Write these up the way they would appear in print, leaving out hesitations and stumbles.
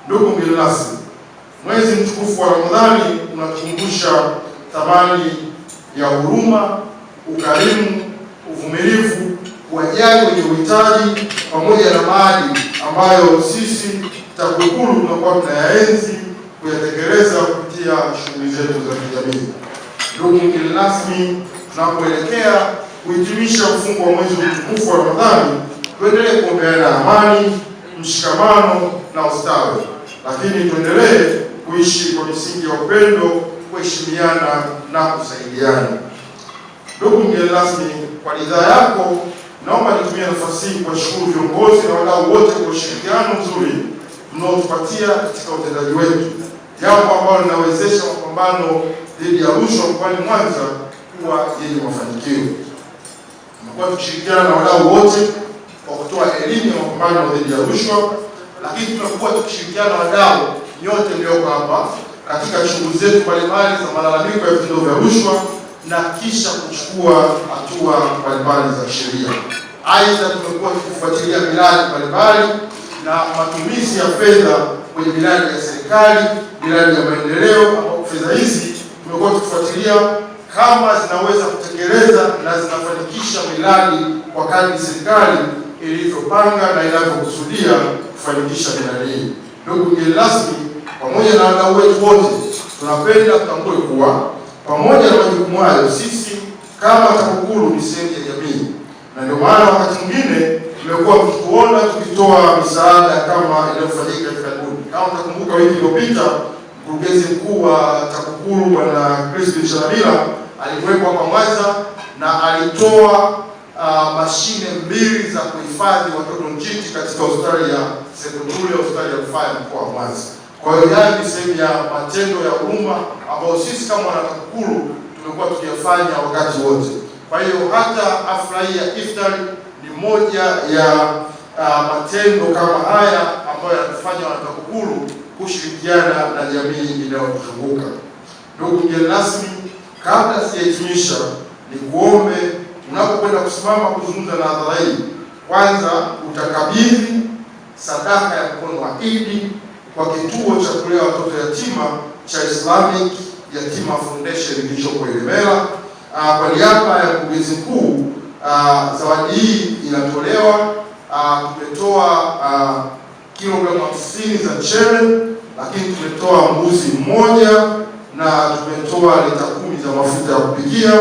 Ndugu mgeni rasmi, mwezi mtukufu wa Ramadhani unatukumbusha thamani ya huruma, ukarimu, uvumilivu, kuwajali wenye uhitaji pamoja na maadili ambayo sisi TAKUKURU tunakuwa tunayaenzi kuyatekeleza kupitia shughuli zetu za kijamii. Ndugu mgeni rasmi, tunapoelekea kuhitimisha mfungo wa mwezi mtukufu wa Ramadhani, tuendelee kuombeana amani, mshikamano na ustawi, lakini tuendelee kuishi kwa misingi ya upendo, kuheshimiana na kusaidiana. Ndugu mgeni rasmi, kwa ridhaa yako naomba nitumie nafasi hii kuwashukuru viongozi na wadau wote kwa ushirikiano mzuri mnaotupatia katika utendaji wetu, jambo ambalo linawezesha mapambano dhidi ya rushwa mkoani Mwanza kuwa yenye mafanikio. Tumekuwa tukishirikiana na wadau wote kwa kutoa elimu ya mapambano dhidi ya rushwa, lakini tumekuwa tukishirikiana na wadau nyote mlioko hapa katika shughuli zetu mbalimbali za malalamiko ya vitendo vya rushwa na kisha kuchukua hatua mbalimbali za sheria. Aidha, tumekuwa tukifuatilia miradi mbalimbali na matumizi ya fedha kwenye miradi ya serikali, miradi ya maendeleo, ambapo fedha hizi tumekuwa tukifuatilia kama zinaweza kutekeleza na zinafanikisha miradi kwa kadri serikali ilivyopanga na inavyokusudia kufanikisha miradi hii. Ndugu mgeni rasmi, pamoja na wadau wetu wote, tunapenda kutambue kuwa pamoja na majukumu hayo, sisi kama TAKUKURU ni sehemu ya jamii, na ndio maana wakati mwingine tumekuwa tukituona tukitoa misaada kama inayofanyika hivi karibuni. Kama mtakumbuka, wiki iliyopita mkurugenzi mkuu wa TAKUKURU Bwana Crispin Chalamila alikuwepo hapa Mwanza na alitoa mashine 2 za kuhifadhi watoto njiti katika hospitali ya sekondari, hospitali ya rufaa ya mkoa wa Mwanza. Kwa hiyo haya ni sehemu ya matendo ya huruma ambayo sisi kama wana TAKUKURU tumekuwa tukiyafanya wakati wote. Kwa hiyo hata hafla hii ya iftari ni moja ya matendo kama haya ambayo yanatufanya wana TAKUKURU kushirikiana na jamii inayotuzunguka. Ndugu mgeni rasmi, kabla sijahitimisha, ni kuombe unapokwenda kusimama kuzungumza na hadhara hii, kwanza utakabidhi sadaka ya mkono wa Idi kwa kituo cha kulea watoto yatima cha Islamic Yatima Foundation kilichopo Ilemela. Kwa niaba ya mkurugenzi mkuu, zawadi hii inatolewa. Tumetoa kilogramu 50 za mchele, lakini tumetoa mbuzi mmoja na tumetoa lita 10 za mafuta ya kupikia.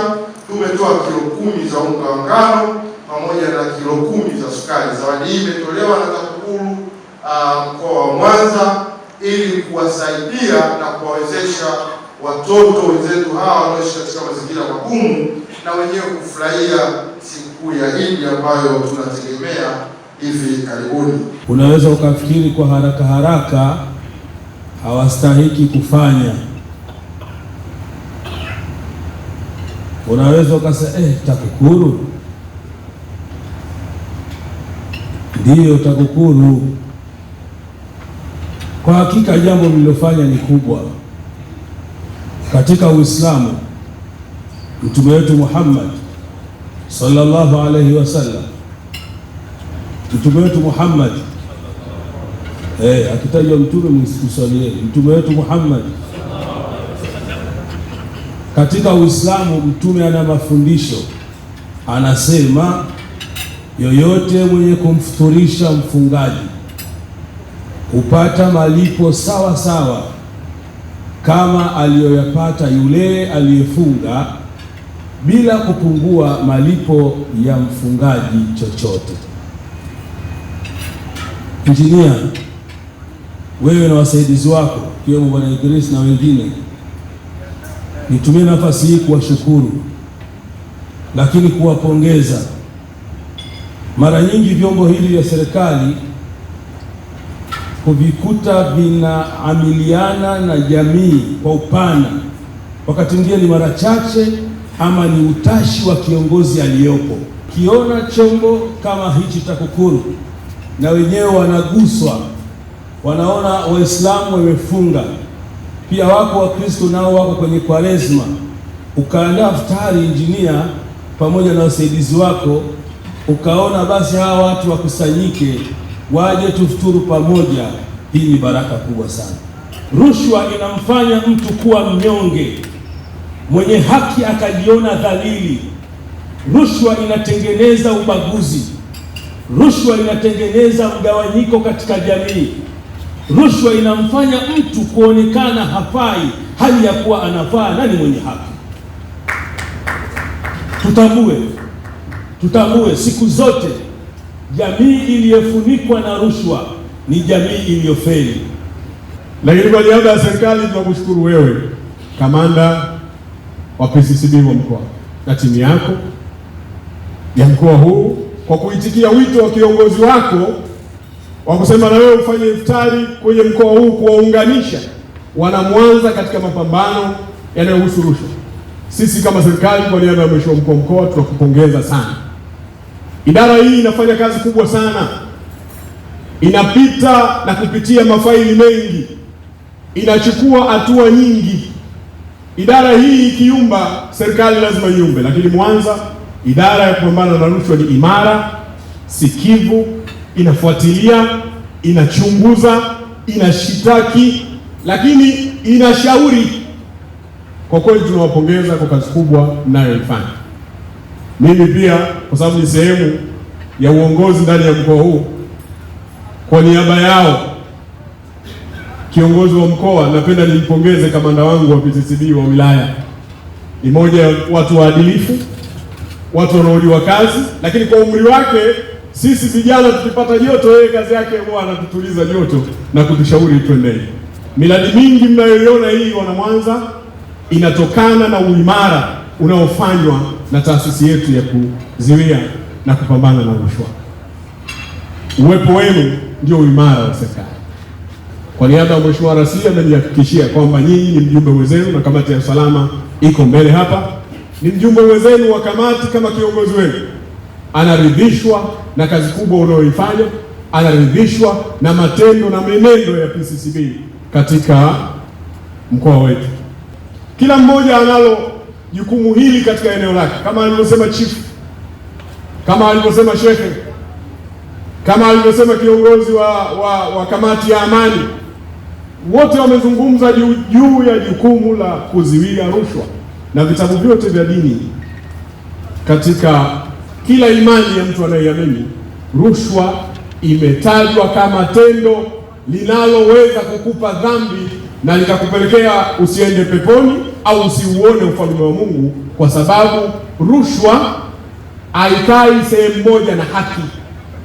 Tumetoa kilo 10 za unga wa ngano pamoja na kilo 10 za sukari. Zawadi hii imetolewa na TAKUKURU mkoa wa Mwanza ili kuwasaidia na kuwawezesha watoto wenzetu hawa wanaoishi katika mazingira magumu na wenyewe kufurahia siku ya Idi ambayo tunategemea hivi karibuni. Unaweza ukafikiri kwa haraka haraka hawastahiki kufanya. Unaweza ukasema TAKUKURU ndiyo TAKUKURU. Kwa hakika jambo mlilofanya ni kubwa katika Uislamu. Mtume wetu Muhammad sallallahu alaihi wasallam, Mtume wetu Muhammad akitajwa mtume msalieni Mtume wetu Muhammad. Katika Uislamu mtume ana mafundisho, anasema yoyote mwenye kumfuturisha mfungaji hupata malipo sawa sawa kama aliyoyapata yule aliyefunga, bila kupungua malipo ya mfungaji chochote. Injinia, wewe na wasaidizi wako kiwemo Bwana Idris na wengine, nitumie nafasi hii kuwashukuru, lakini kuwapongeza. Mara nyingi vyombo hivi vya serikali kuvikuta vinaamiliana na jamii kwa upana, wakati mwingine ni mara chache ama ni utashi wa kiongozi aliyopo. Kiona chombo kama hichi TAKUKURU na wenyewe wanaguswa, wanaona Waislamu wamefunga, pia wako Wakristo nao wako kwenye Kwaresma, ukaandaa iftari, injinia, pamoja na wasaidizi wako, ukaona basi hawa watu wakusanyike waje tufuturu pamoja, Hii ni baraka kubwa sana. Rushwa inamfanya mtu kuwa mnyonge, mwenye haki akajiona dhalili. Rushwa inatengeneza ubaguzi. Rushwa inatengeneza mgawanyiko katika jamii. Rushwa inamfanya mtu kuonekana hafai hali ya kuwa anafaa na ni mwenye haki. Tutambue siku zote jamii iliyofunikwa na rushwa ni jamii iliyofeli. Lakini kwa niaba ya serikali tunakushukuru wewe kamanda wa PCCB wa mkoa na timu yako ya mkoa huu kwa kuitikia wito wa kiongozi wako wa kusema na wewe ufanye iftari kwenye mkoa huu kuwaunganisha wana Mwanza katika mapambano yanayohusu rushwa. Sisi kama serikali kwa niaba ya mheshimiwa mkuu wa mkoa tunakupongeza sana. Idara hii inafanya kazi kubwa sana, inapita na kupitia mafaili mengi, inachukua hatua nyingi. Idara hii ikiumba, serikali lazima iumbe, lakini Mwanza idara ya kupambana na rushwa ni imara, sikivu, inafuatilia, inachunguza, inashitaki, lakini inashauri. Kwa kweli tunawapongeza kwa kazi kubwa mnayoifanya. Mimi pia kwa sababu ni sehemu ya uongozi ndani ya mkoa huu, kwa niaba yao kiongozi wa mkoa napenda nimpongeze kamanda wangu wa PCCB wa wilaya. Ni moja ya watu waadilifu, watu wanaojua kazi, lakini kwa umri wake sisi vijana tukipata joto, yeye kazi yake huwa anatutuliza joto na kutushauri tuendelee. Miradi mingi mnayoiona hii wana Mwanza inatokana na uimara unaofanywa na taasisi yetu ya kuzuia na kupambana na rushwa. Uwepo wenu ndio uimara wa serikali. Kwa niaba ya Mheshimiwa Rais amenihakikishia kwamba nyinyi ni mjumbe wenzenu, na kamati ya usalama iko mbele hapa, ni mjumbe wenzenu wa kamati. Kama kiongozi wenu anaridhishwa na kazi kubwa unayoifanya, anaridhishwa na matendo na menendo ya PCCB katika mkoa wetu. Kila mmoja analo jukumu hili katika eneo lake, kama alivyosema chief, kama alivyosema shekhe, kama alivyosema kiongozi wa kamati ya amani. Wote wamezungumza juu ya jukumu la kuzuia rushwa, na vitabu vyote vya dini, katika kila imani ya mtu anayeamini, rushwa imetajwa kama tendo linaloweza kukupa dhambi na likakupelekea usiende peponi au usiuone ufalme wa Mungu, kwa sababu rushwa haikai sehemu moja na haki.